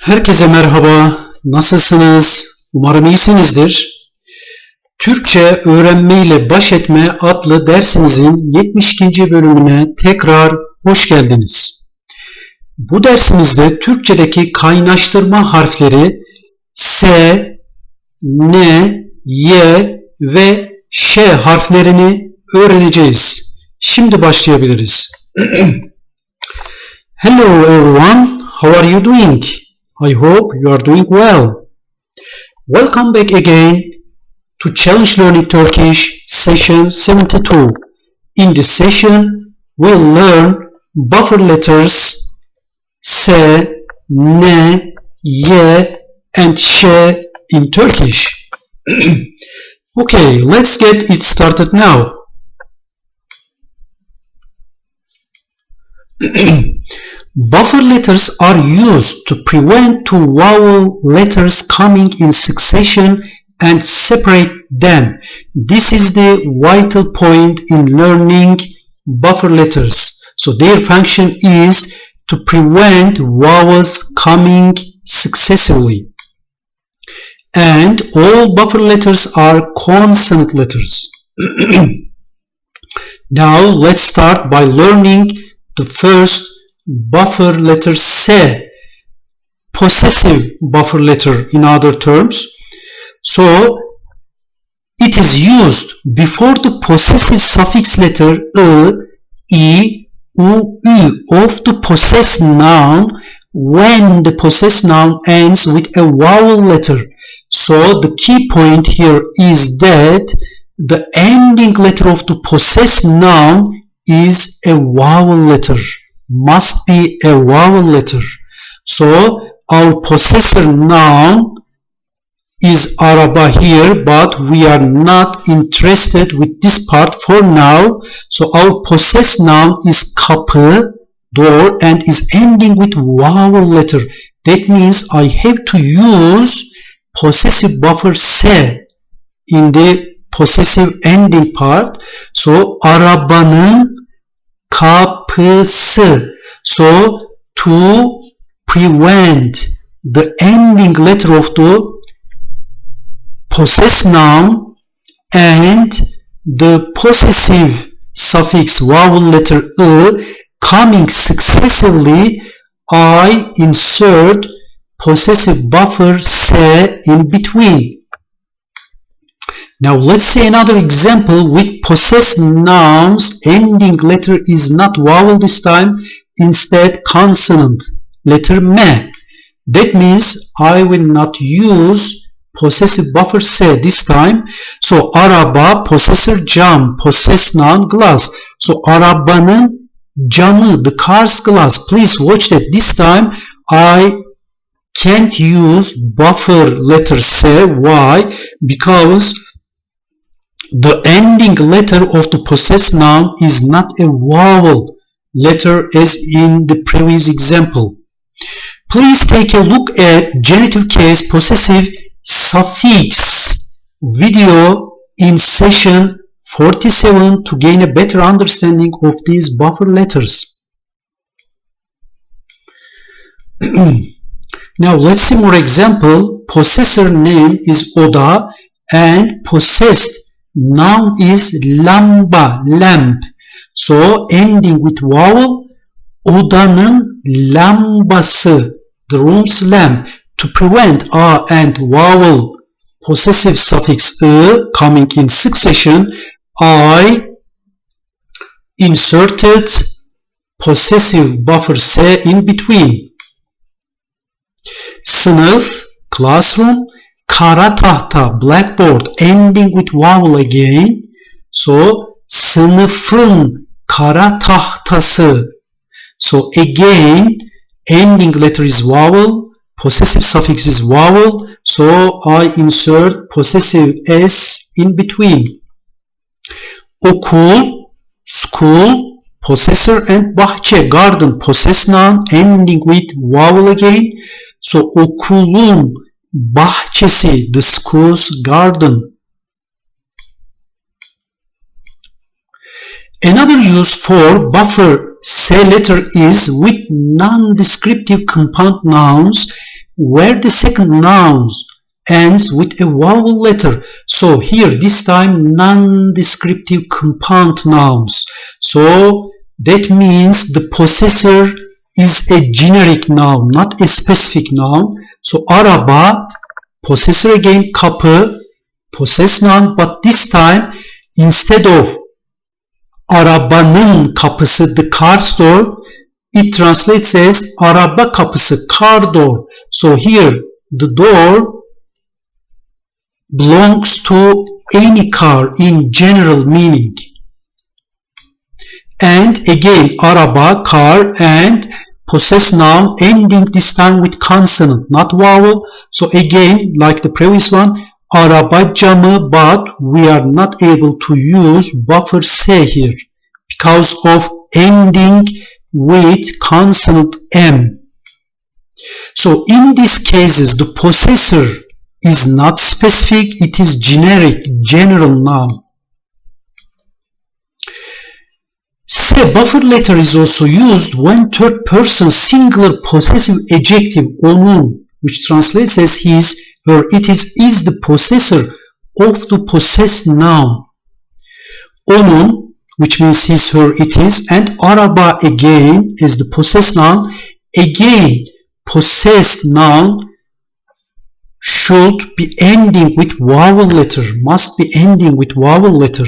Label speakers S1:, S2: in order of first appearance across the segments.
S1: Herkese merhaba, nasılsınız? Umarım iyisinizdir. Türkçe öğrenme ile baş etme adlı dersimizin 72. bölümüne tekrar hoş geldiniz. Bu dersimizde Türkçedeki kaynaştırma harfleri S, N, Y ve Ş harflerini öğreneceğiz. Şimdi başlayabiliriz. Hello everyone, how are you doing? I hope you are doing well. Welcome back again to Challenge Learning Turkish Session 72. In this session, we'll learn buffer letters S, N, Y, and Ş in Turkish. Okay, let's get it started now. Buffer letters are used to prevent two vowel letters coming in succession and separate them. This is the vital point in learning buffer letters. So their function is to prevent vowels coming successively. And all buffer letters are consonant letters. Now let's start by learning the first buffer letter S, possessive buffer letter in other terms. So it is used before the possessive suffix letter I, U, of the possessed noun when the possessed noun ends with a vowel letter. So the key point here is that the ending letter of the possessed noun is a vowel letter. Must be a vowel letter. So our possessor noun is araba here, but we are not interested with this part for now. So our possessed noun is kapı, door, and is ending with vowel letter. That means I have to use possessive buffer S in the possessive ending part. So arabanın kapısı. So to prevent the ending letter of the possessed noun and the possessive suffix vowel letter coming successively, I insert possessive buffer S in between. Now let's see another example with possessed nouns ending letter is not vowel this time, instead consonant, letter M. That means I will not use possessive buffer S this time. So araba, possessor cam, possessed noun glass. So arabanın camı, the car's glass. Please watch that this time I can't use buffer letter S. Why? Because the ending letter of the possessed noun is not a vowel letter as in the previous example. Please take a look at genitive case possessive suffix video in session 47 to gain a better understanding of these buffer letters. Now let's see more example. Possessor name is Oda and possessed noun is lamba, lamp. So ending with vowel, odanın lambası, the room's lamp. To prevent a and vowel possessive suffix coming in succession, I inserted possessive buffer S in between. Sınıf, classroom, kara tahta, blackboard, ending with vowel again. So sınıfın kara tahtası. So again ending letter is vowel, possessive suffix is vowel, so I insert possessive S in between. Okul, school, possessor, and bahçe, garden, possessed noun ending with vowel again. So okulun bahçesi, the school's garden. Another use for buffer S letter is with non-descriptive compound nouns where the second noun ends with a vowel letter. So here this time non-descriptive compound nouns. So that means the possessor is a generic noun, not a specific noun. So araba, possessor again, kapı, possess noun, but this time instead of arabanın kapısı, the car's door, it translates as araba kapısı, car door. So here the door belongs to any car in general meaning. And again araba, car, and possess noun ending this time with consonant, not vowel. So again, like the previous one, araba camı, but we are not able to use buffer S here because of ending with consonant M. So in these cases, the possessor is not specific, it is generic, general noun. C. Buffer letter is also used when third person singular possessive adjective onun, which translates as his or it is the possessor of the possessed noun. Onun, which means his, her, it is, and araba again is the possessed noun. Again, possessed noun should be ending with vowel letter, must be ending with vowel letter.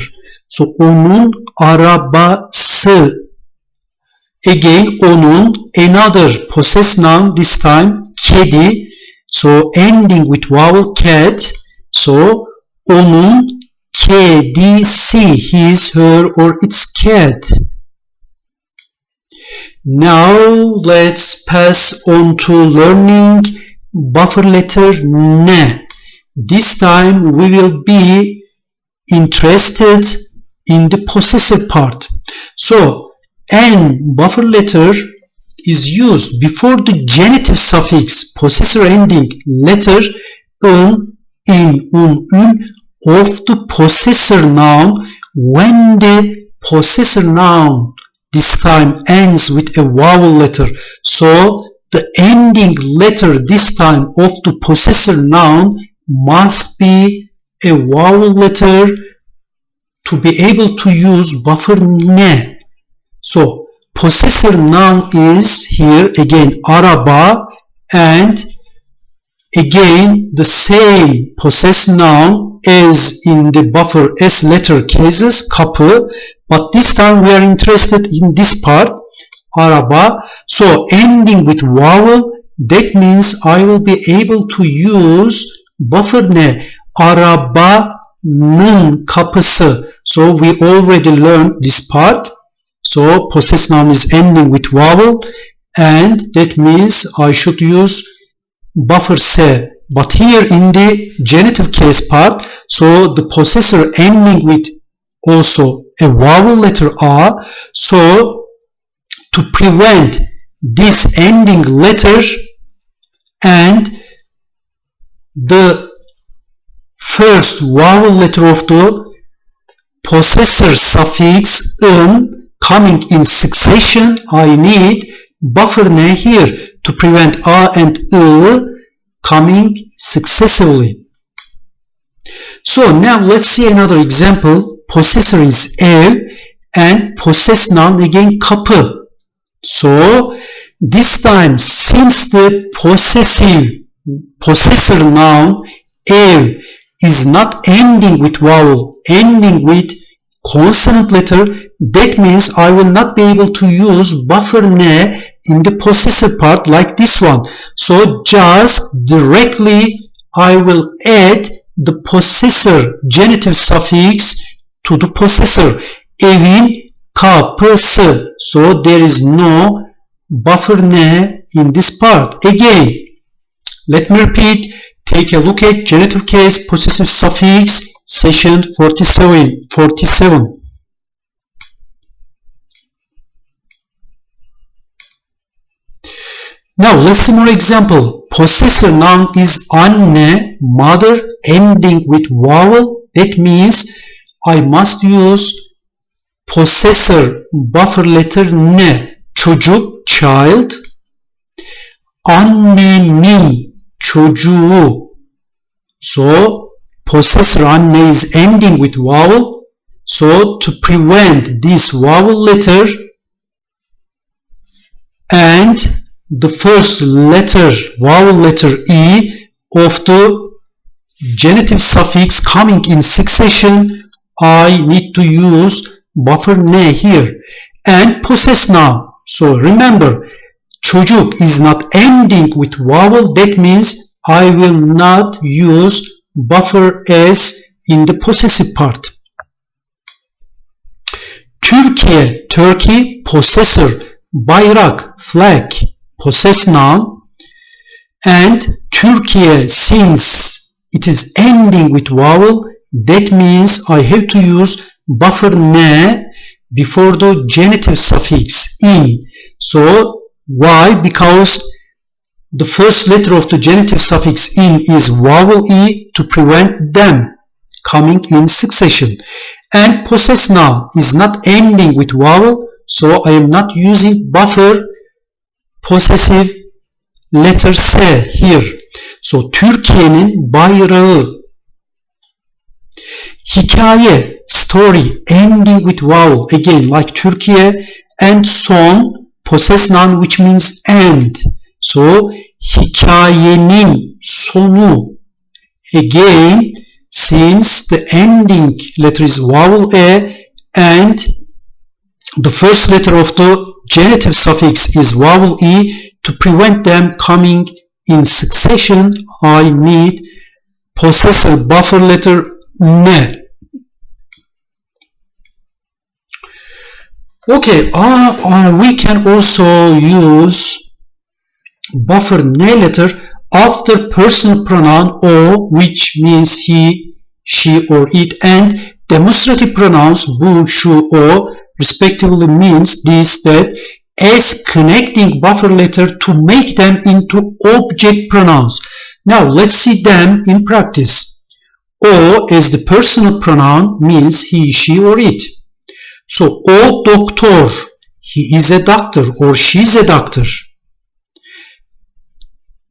S1: So onun arabası. Again onun, another possessed noun, this time kedi. So ending with vowel cat. So onun kedisi, his, her, or its cat. Now let's pass on to learning buffer letter ne. This time we will be interested in the possessor part. So n buffer letter is used before the genitive suffix possessor ending letter in, ün of the possessor noun when the possessor noun this time ends with a vowel letter. So the ending letter this time of the possessor noun must be a vowel letter to be able to use buffer ne. So possessor noun is here again araba, and again the same possessed noun as in the buffer S letter cases, kapı, but this time we are interested in this part, araba. So ending with vowel, that means I will be able to use buffer ne, arabanın kapısı. So we already learned this part. So possessed noun is ending with vowel, and that means I should use buffer se. But here in the genitive case part, so the possessor ending with also a vowel letter a. So to prevent this ending letter and the first vowel letter of the possessor suffix in coming in succession, I need buffer ne here to prevent a and coming successively. So now let's see another example. Possessor is ev and possessed noun again kapı. So this time, since the possessor noun ev is not ending with vowel, ending with consonant letter, that means I will not be able to use buffer ne in the possessor part like this one. So just directly I will add the possessor genitive suffix to the possessor, evin kapısı. So there is no buffer ne in this part. Again, let me repeat. Take a look at genitive case possessive suffix, session 47. Now let's see more example. Possessor noun is anne, mother, ending with vowel. That means I must use possessor buffer letter ne. Çocuk, child. Annemin çocuğu. So possessor anne is ending with vowel. So to prevent this vowel letter and the first letter, vowel letter E of the genitive suffix coming in succession, I need to use buffer ne here and possess noun. So remember, çocuk is not ending with vowel. That means I will not use buffer s in the possessive part. Türkiye, Turkey, possessor, bayrak, flag, possess noun, and Türkiye, since it is ending with vowel, that means I have to use buffer ne before the genitive suffix in. So why? Because the first letter of the genitive suffix in is vowel e to prevent them coming in succession. And possess noun is not ending with vowel, so I am not using buffer possessive letter S here. So Türkiye'nin bayrağı. Hikaye, story, ending with vowel, again like Türkiye, and son, possess noun which means end. So hikayenin sonu. Again, since the ending letter is vowel e and the first letter of the genitive suffix is vowel e, to prevent them coming in succession, I need possessor buffer letter ne. Okay, we can also use buffer ne letter after personal pronoun o, which means he, she, or it, and demonstrative pronouns bu, şu, o, respectively means this, that, as connecting buffer letter to make them into object pronouns. Now let's see them in practice. O as the personal pronoun means he, she, or it. So o doktor, he is a doctor or she is a doctor.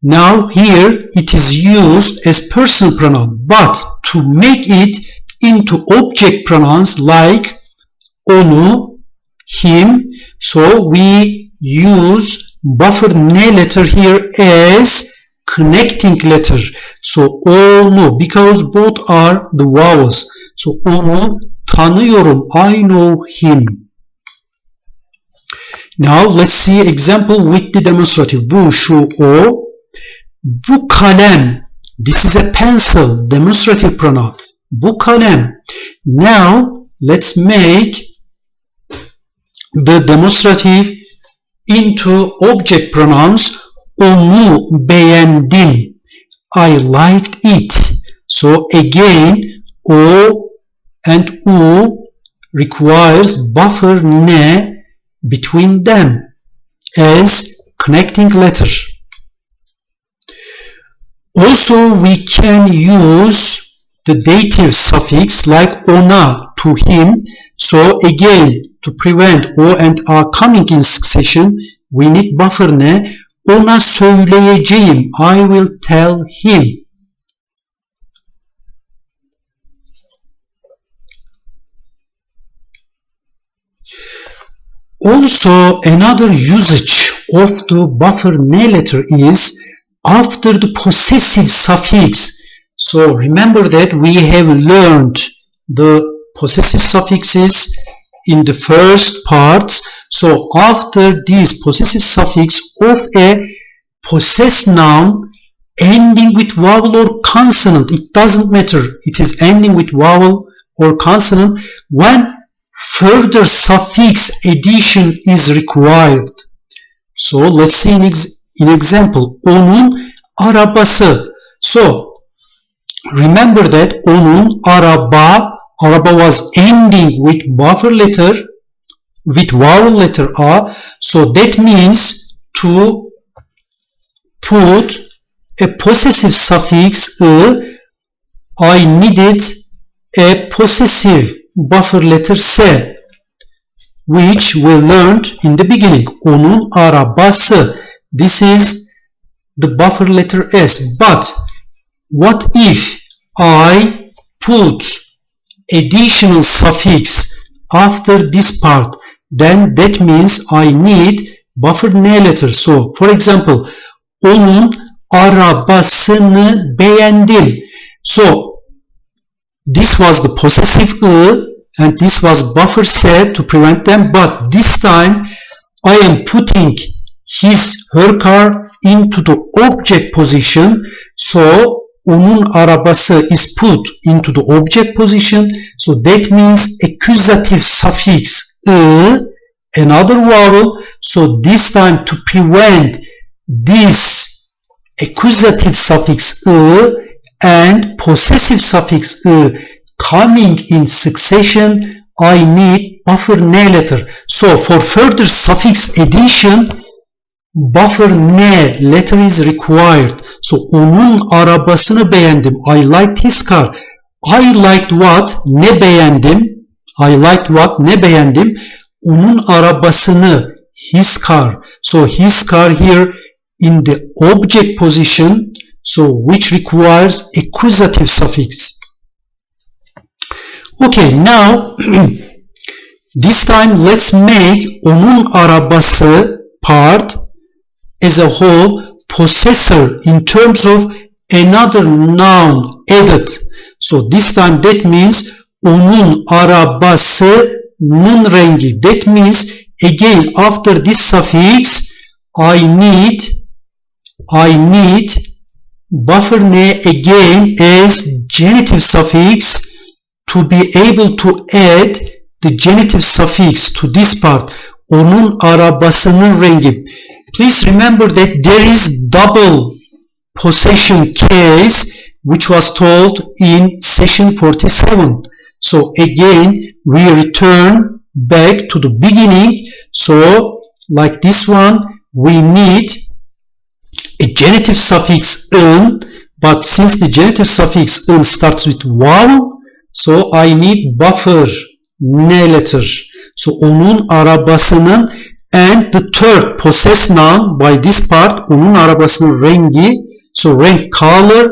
S1: Now here it is used as personal pronoun, but to make it into object pronouns like onu, him, so we use buffer ne letter here as connecting letter. So onu, because both are the vowels. So onu tanıyorum, I know him. Now let's see example with the demonstrative. Bu, şu, o. Bu kalem, this is a pencil, demonstrative pronoun. Bu kalem. Now let's make the demonstrative into object pronouns. Onu beğendim, I liked it. So again, o and u requires buffer ne between them as connecting letter. Also, we can use the dative suffix like ona, to him. So again, to prevent o and a coming in succession, we need buffer ne. Ona söyleyeceğim, I will tell him. Also, another usage of the buffer ne letter is after the possessive suffix. So remember that we have learned the possessive suffixes in the first parts. So after this possessive suffix of a possessed noun ending with vowel or consonant, it doesn't matter, it is ending with vowel or consonant, when further suffix addition is required. So let's see in example, onun arabası. So remember that onun araba was ending with buffer letter, with vowel letter a, so that means to put a possessive suffix I needed a possessive buffer letter s, which we learned in the beginning. Onun arabası. This is the buffer letter S. But what if I put additional suffix after this part? Then that means I need buffer N letter. So for example, onun arabasını beğendim. So this was the possessive I and this was buffer S to prevent them, but this time I am putting her car into the object position. So onun arabası is put into the object position. So that means accusative suffix I, another vowel. So this time to prevent this accusative suffix I and possessive suffix I coming in succession, I need buffer N letter. So for further suffix addition, buffer N letter is required. So onun arabasını beğendim. I liked his car. I liked what? Ne beğendim? I liked what? Ne beğendim? Onun arabasını, his car. So his car here in the object position, so which requires accusative suffix. Okay, now this time let's make onun arabası part as a whole possessor in terms of another noun added. So this time that means onun arabasının rengi. That means again after this suffix I need buffer N again as genitive suffix to be able to add the genitive suffix to this part. Onun arabasının rengi. Please remember that there is double possession case which was told in session 47. So again we return back to the beginning. So like this one we need a genitive suffix in, but since the genitive suffix in starts with vowel, so I need buffer N letter. So onun arabasının and the third possessed noun by this part, onun arabasının rengi. So rank color,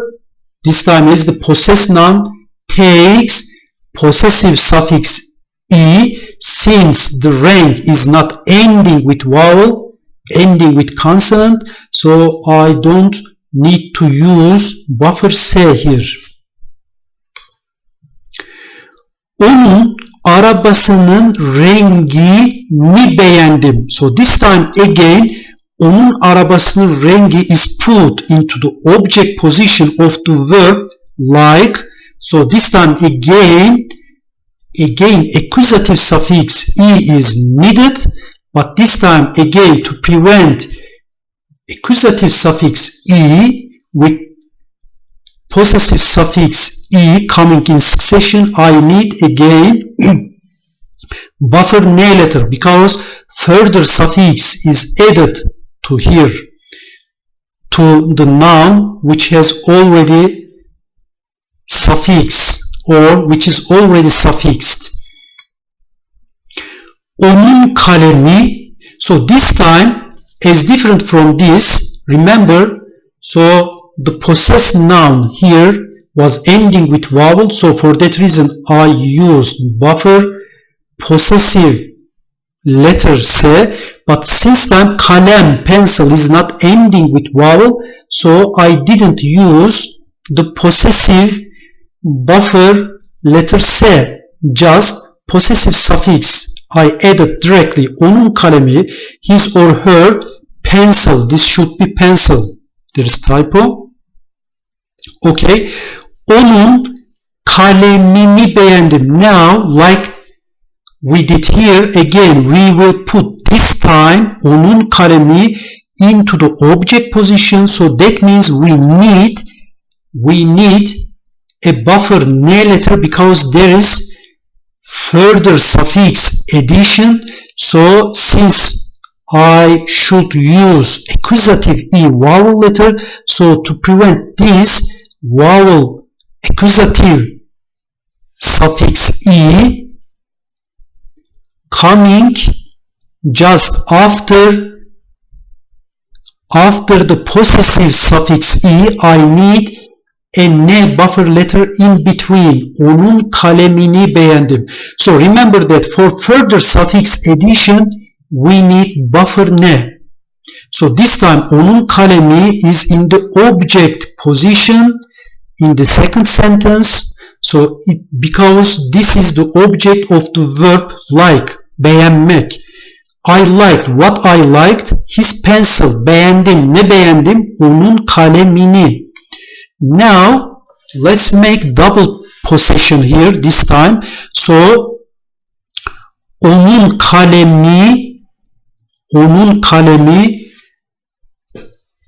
S1: this time is the possessed noun, takes possessive suffix E. Since the rank is not ending with vowel, ending with consonant, so I don't need to use buffer S here. Onun arabasının rengini beğendim. So this time again onun arabasının rengi is put into the object position of the verb like. So this time again accusative suffix E is needed, but this time again to prevent accusative suffix E with possessive suffix E coming in succession, I need again buffer N letter because further suffix is added to here to the noun which has already suffix or which is already suffixed. Onun kalemi. So this time as different from this, remember, so the possessed noun here was ending with vowel, so for that reason I used buffer possessive letter S, but since time kalem, pencil is not ending with vowel, so I didn't use the possessive buffer letter S, just possessive suffix I added directly. Onun kalemi, his or her pencil. This should be pencil. There is typo. Okay. Onun kalemini beğendim. Now, like we did here, again, we will put this time onun kalemi into the object position. So that means we need a buffer N letter because there is further suffix addition. So since I should use accusative E vowel letter, so to prevent this vowel accusative suffix E coming just after After the possessive suffix e, I need a ne buffer letter in between. Onun kalemini beğendim. So remember that for further suffix addition, we need buffer ne. So this time onun kalemi is in the object position in the second sentence. So because this is the object of the verb like, beğenmek. I liked, what I liked, his pencil. Beğendim, ne beğendim? Onun kalemini. Now let's make double possession here this time. So onun kalemi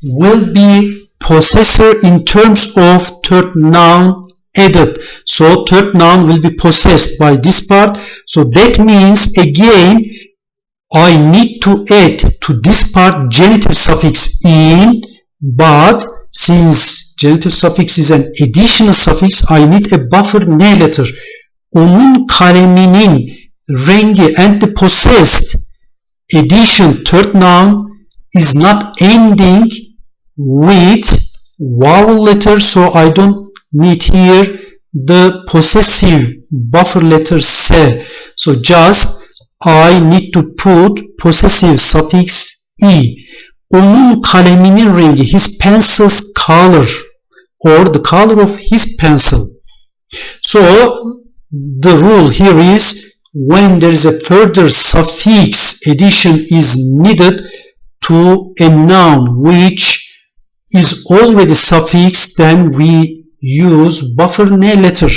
S1: will be possessor in terms of third noun added. So third noun will be possessed by this part. So that means again I need to add to this part genitive suffix in, but since genitive suffix is an additional suffix, I need a buffer ne letter. Onun kaleminin rengi, and the possessed addition third noun is not ending with vowel letter, so I don't need here the possessive buffer letter se. So just I need to put possessive suffix e. Onun kaleminin rengi, his pencil's color, or the color of his pencil. So the rule here is when there is a further suffix addition is needed to a noun which is already suffixed, then we use buffer ne letter.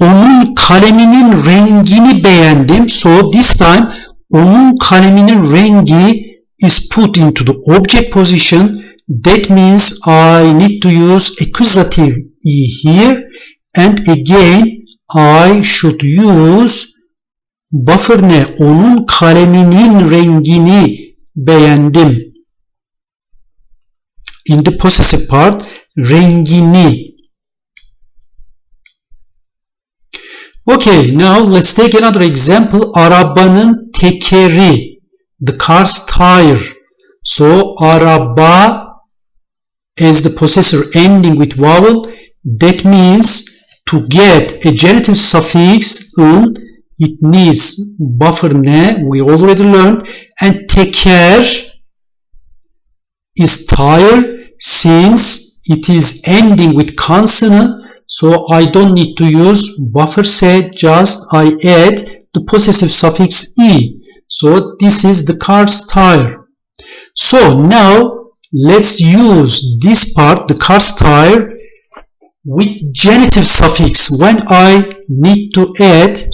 S1: Onun kaleminin rengini beğendim. So this time onun kaleminin rengi is put into the object position. That means I need to use accusative e here, and again I should use buffer ne. Onun kaleminin rengini beğendim. In the possessive part, rengini. Okay, now let's take another example. Arabanın tekeri, the car's tire. So araba as the possessor ending with vowel. That means to get a genitive suffix un, it needs buffer ne, we already learned, and teker is tire. Since it is ending with consonant, so I don't need to use buffer se, just I add the possessive suffix e. So this is the car's tire. So now let's use this part, the car's tire, with genitive suffix when I need to add,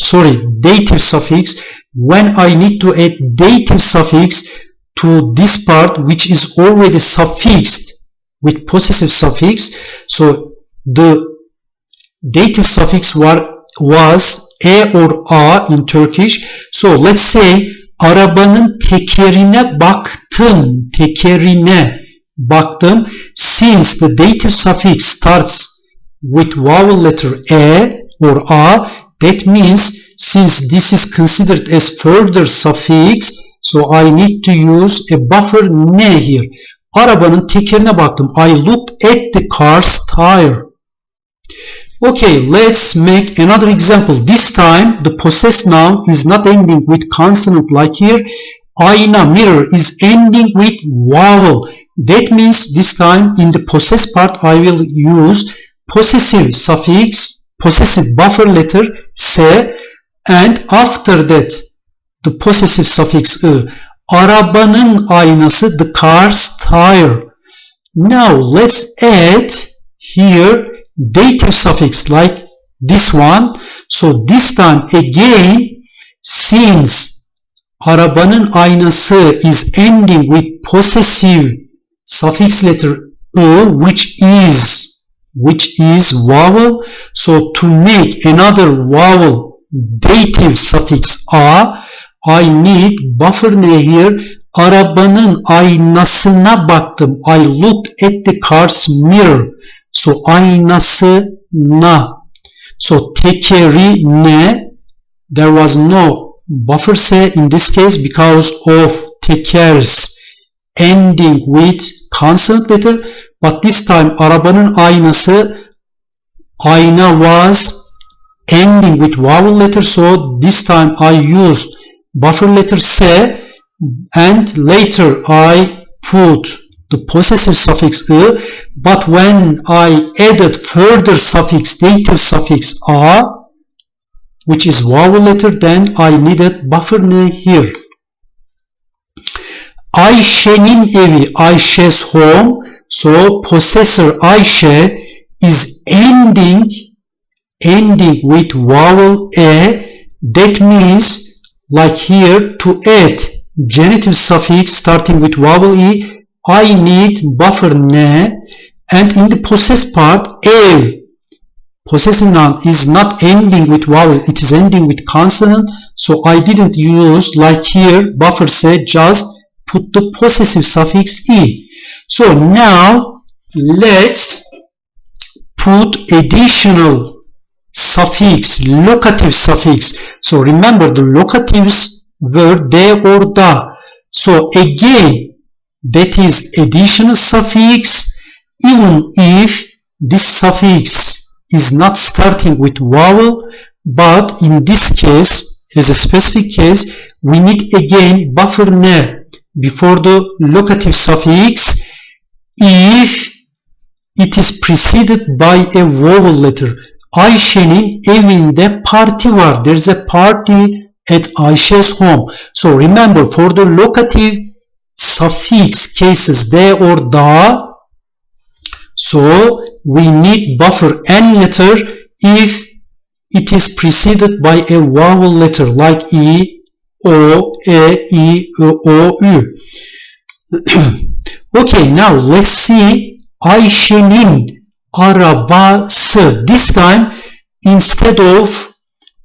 S1: dative suffix, when I need to add dative suffix to this part which is already suffixed with possessive suffix. So the dative suffix was e or a in Turkish. So let's say arabanın tekerine baktım. Tekerine baktım. Since the dative suffix starts with vowel letter e or a, that means since this is considered as further suffix, so I need to use a buffer ne here. Arabanın tekerine baktım. I looked at the car's tire. Okay, let's make another example. This time the possessed noun is not ending with consonant like here. Ayna, mirror, is ending with vowel. That means this time in the possessed part I will use possessive suffix, possessive buffer letter se, and after that the possessive suffix ı. Arabanın aynası, the car's tire. Now let's add here dative suffix like this one. So this time again, since arabanın aynası is ending with possessive suffix letter ı, which is vowel, so to make another vowel dative suffix a, I need buffer ne here. Arabanın aynasına baktım. I looked at the car's mirror. So aynasına. So tekerine, there was no buffer se in this case because of tekers ending with consonant letter. But this time arabanın aynası, ayna was ending with vowel letter. So this time I used buffer letter S, and later I put the possessive suffix ı, but when I added further suffix, dative suffix a, which is vowel letter, then I needed buffer n here. Ayşe'nin evi, Ayşe's home. So possessor Ayşe is ending with vowel e. That means, like here, to add genitive suffix starting with vowel e, I need buffer ne, and in the possessed part, ev, possessive noun, is not ending with vowel, it is ending with consonant, so I didn't use, like here, buffer se, just put the possessive suffix e. So now, let's put additional suffix, locative suffix. So remember, the locatives were de or da. So again, that is additional suffix, even if this suffix is not starting with vowel, but in this case, as a specific case, we need again buffer ne before the locative suffix if it is preceded by a vowel letter. Ayşe'nin evinde parti var. There is a party at Ayşe's home. So remember, for the locative suffix cases de or da, so we need buffer n letter if it is preceded by a vowel letter like e, o, e, o, u. Okay, now let's see Ayşe'nin arabası. This time, instead of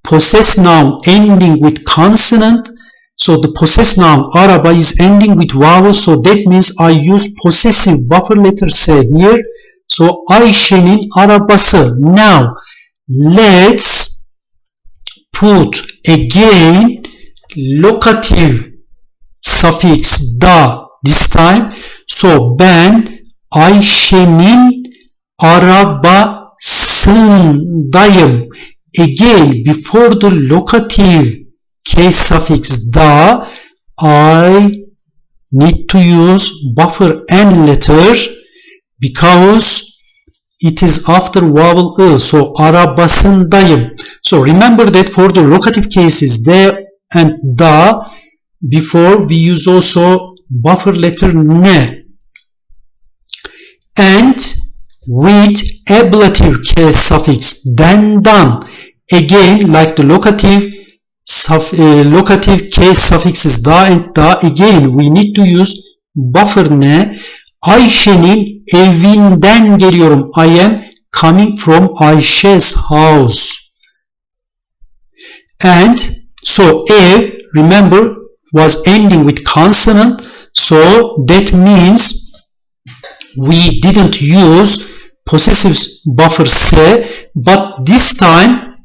S1: possessed noun ending with consonant, so the possessed noun araba is ending with vowel, so that means I use possessive buffer letter S here. So Ayşe'nin arabası. Now let's put again locative suffix da this time. So ben Ayşe'nin arabasındayım. Again, before the locative case suffix da, I need to use buffer n letter because it is after vowel ı. So arabasındayım. So remember that for the locative cases de and da, before we use also buffer letter ne. And with ablative case suffix den, dan, again like the locative case suffixes da and da, again we need to use buffer ne. Ayşe'nin evinden geliyorum. I am coming from Ayşe's house. And so ev, remember, was ending with consonant, so that means we didn't use possessive buffer se, but this time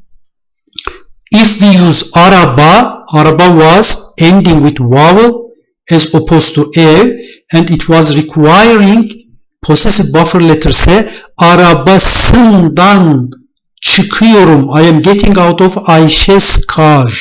S1: if we use araba, araba was ending with vowel as opposed to ev, and it was requiring possessive buffer letter se. Arabasından çıkıyorum. I am getting out of Ayşe's car.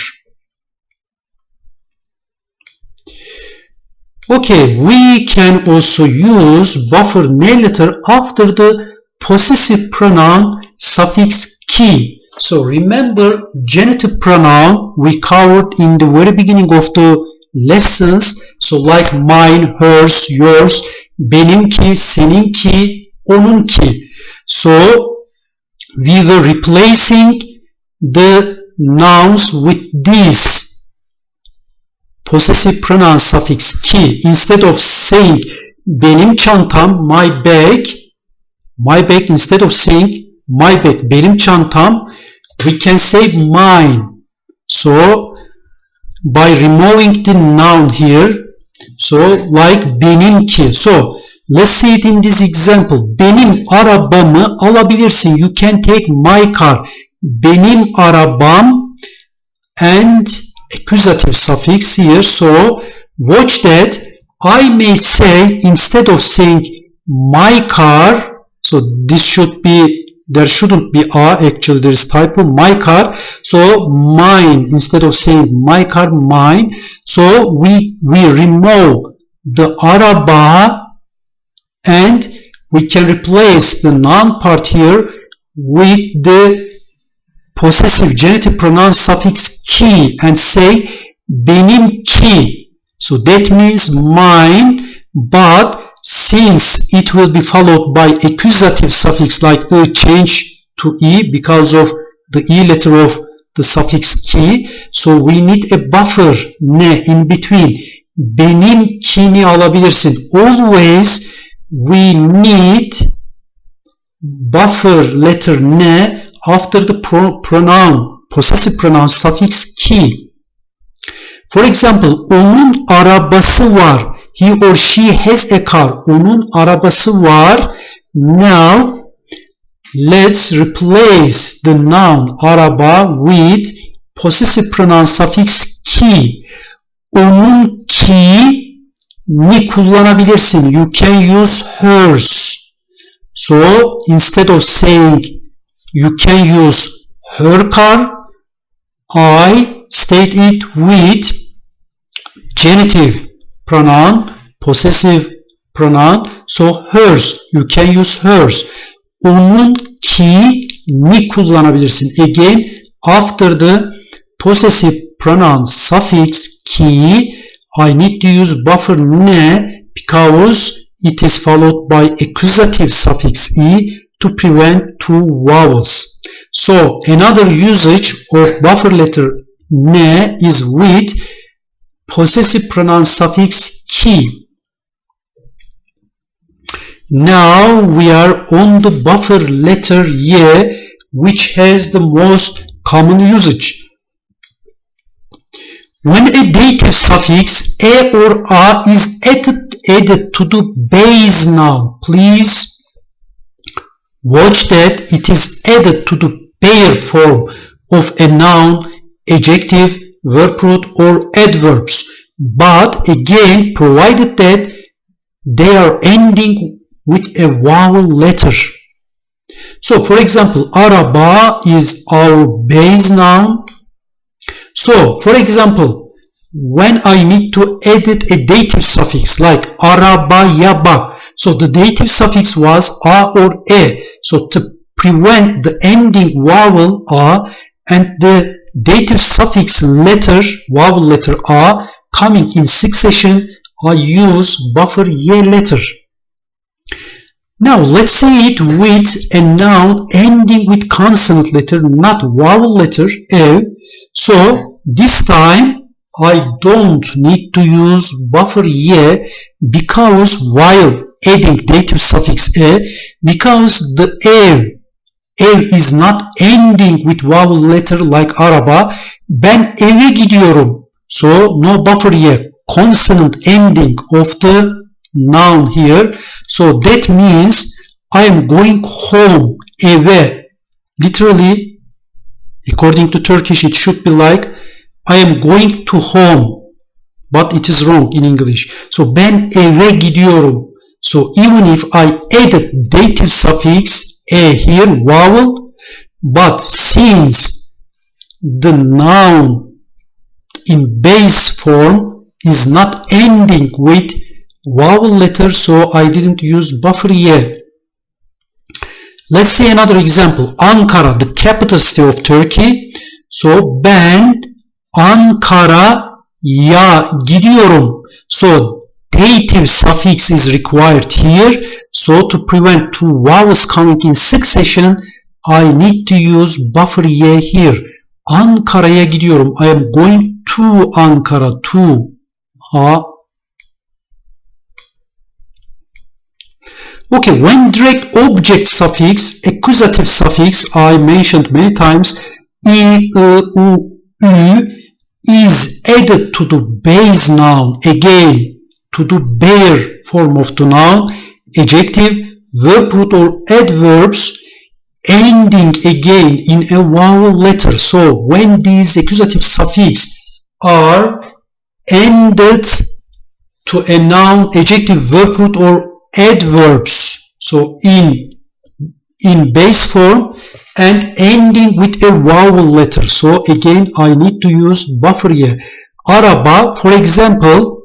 S1: Okay, we can also use buffer ne letter after the possessive pronoun suffix ki. So remember, genitive pronoun we covered in the very beginning of the lessons. So like mine, hers, yours, benimki, seninki, onunki. So we were replacing the nouns with these possessive pronoun suffix ki. Instead of saying benim çantam, my bag, instead of saying my bag, benim çantam, we can say mine. So by removing the noun here, so like benimki. So let's see it in this example. Benim arabamı alabilirsin. You can take my car. Benim arabam, and accusative suffix here. So Watch that. I may say, instead of saying my car, so this should be, there shouldn't be a, actually there is typo, my car, so mine, instead of saying my car, mine. So we remove the araba and we can replace the noun part here with the possessive genitive pronoun suffix ki and say benimki. So that means mine, but since it will be followed by accusative suffix like change to e because of the e letter of the suffix ki, so we need a buffer ne in between. Benimkini alabilirsin. Always we need buffer letter ne after the pronoun, possessive pronoun suffix ki. For example, onun arabası var. He or she has a car. Onun arabası var. Now, let's replace the noun araba with possessive pronoun suffix ki. Onun ki ni kullanabilirsin. You can use hers. So, instead of saying you can use her car, I state it with genitive pronoun, possessive pronoun, so hers, you can use hers. Onun ki ni kullanabilirsin. Again, after the possessive pronoun suffix ki, I need to use buffer ne because it is followed by accusative suffix e to prevent two vowels. So another usage of buffer letter ne is with possessive pronoun suffix ki. Now we are on the buffer letter ye, which has the most common usage. When a dative suffix e or a is added to the base noun, please watch that it is added to the pair form of a noun, adjective, verb root or adverbs, but again provided that they are ending with a vowel letter. So for example, araba is our base noun. So for example, when I need to edit a dative suffix like arabaya bak, so the dative suffix was a or e. So to prevent the ending vowel a and the dative suffix letter, vowel letter a coming in succession, I use buffer ye letter. Now let's say it with a noun ending with consonant letter, not vowel letter e. So this time I don't need to use buffer ye because while adding dative suffix e, because the ev is not ending with vowel letter like araba, ben eve gidiyorum. So no buffer ye, consonant ending of the noun here. So that means I am going home, eve. Literally, according to Turkish, it should be like I am going to home, but it is wrong in English. So ben eve gidiyorum. So even if I added dative suffix e here, vowel, but since the noun in base form is not ending with vowel letter, so I didn't use buffer ye. Let's see another example. Ankara, the capital city of Turkey. So ben Ankara'ya gidiyorum. So dative suffix is required here. So to prevent two vowels coming in succession, I need to use buffer ye here. Ankara'ya gidiyorum. I am going to Ankara, to. Okay, when direct object suffix, accusative suffix, I mentioned many times, I, u, ü, is added to the base noun, again, to the bare form of the noun, adjective, verb root or adverbs, ending again in a vowel letter. So when these accusative suffix are ended to a noun, adjective, verb root or adverbs. So in base form and ending with a vowel letter. So again I need to use buffer here. Araba, for example,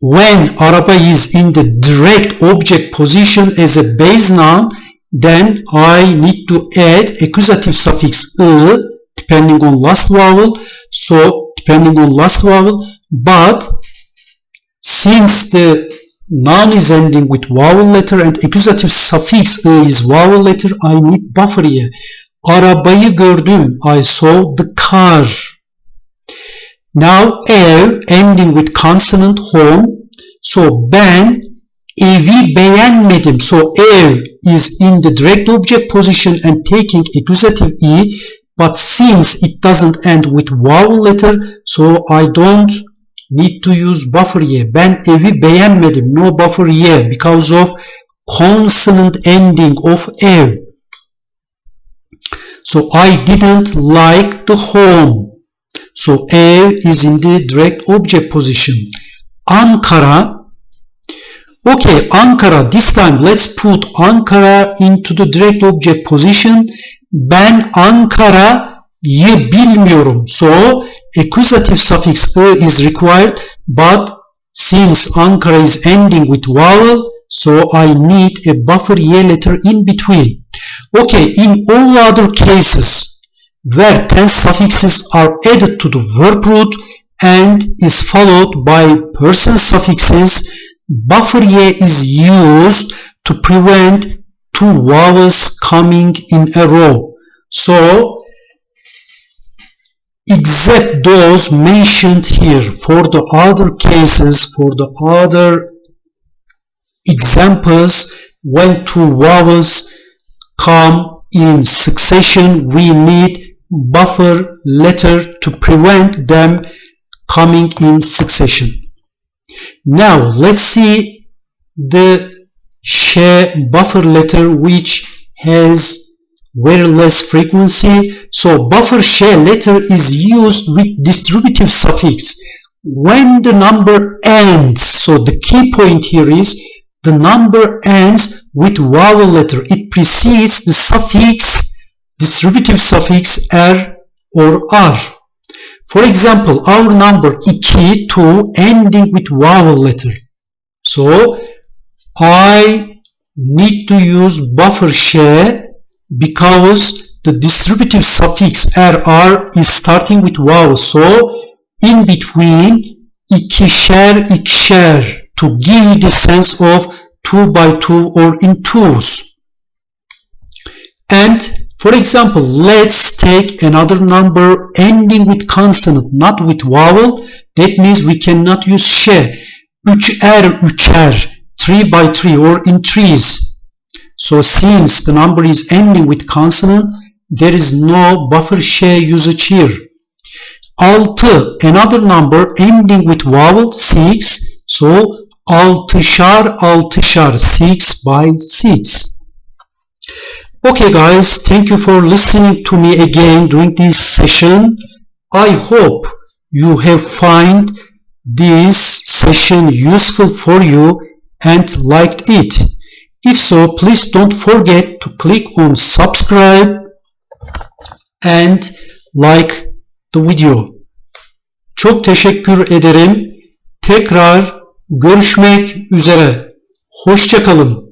S1: when araba is in the direct object position as a base noun, then I need to add accusative suffix ı depending on last vowel. So depending on last vowel, but since the noun is ending with vowel letter and accusative suffix ı is vowel letter, I need buffer here. Arabayı gördüm. I saw the car. Now ev ending with consonant home. So ben evi beğenmedim. So ev is in the direct object position and taking accusative e, but since it doesn't end with vowel letter, so I don't need to use buffer here. Ben evi beğenmedim. No buffer here because of consonant ending of ev. So I didn't like the home. So ev is in the direct object position. Ankara. Okay, Ankara. This time let's put Ankara into the direct object position. Ben Ankara'yı bilmiyorum. So accusative suffix ı is required, but since Ankara is ending with vowel, so I need a buffer y letter in between. Okay, in all other cases where tense suffixes are added to the verb root and is followed by person suffixes, buffer y is used to prevent two vowels coming in a row. So except those mentioned here, for the other cases, for the other examples, when two vowels come in succession, we need buffer letter to prevent them coming in succession. Now let's see the buffer letter which has very less frequency. So buffer letter is used with distributive suffix when the number ends. So the key point here is the number ends with vowel letter. It precedes the suffix, distributive suffix er or r. For example, our number 2, 2 ending with vowel letter. So I need to use buffer because the distributive suffix er is starting with vowel. So in between ikişer ikişer to give the sense of 2 by 2 or in twos. And for example, let's take another number ending with consonant, not with vowel. That means we cannot use üçer üçer, 3 by 3 or in threes. So since the number is ending with consonant, there is no buffer usage here. 6, another number ending with vowel, 6. So altışar altışar, 6 by 6. Okay guys, thank you for listening to me again during this session. I hope you have found this session useful for you and liked it. If so, please don't forget to click on subscribe and like the video. Çok teşekkür ederim. Tekrar görüşmek üzere. Hoşça kalın.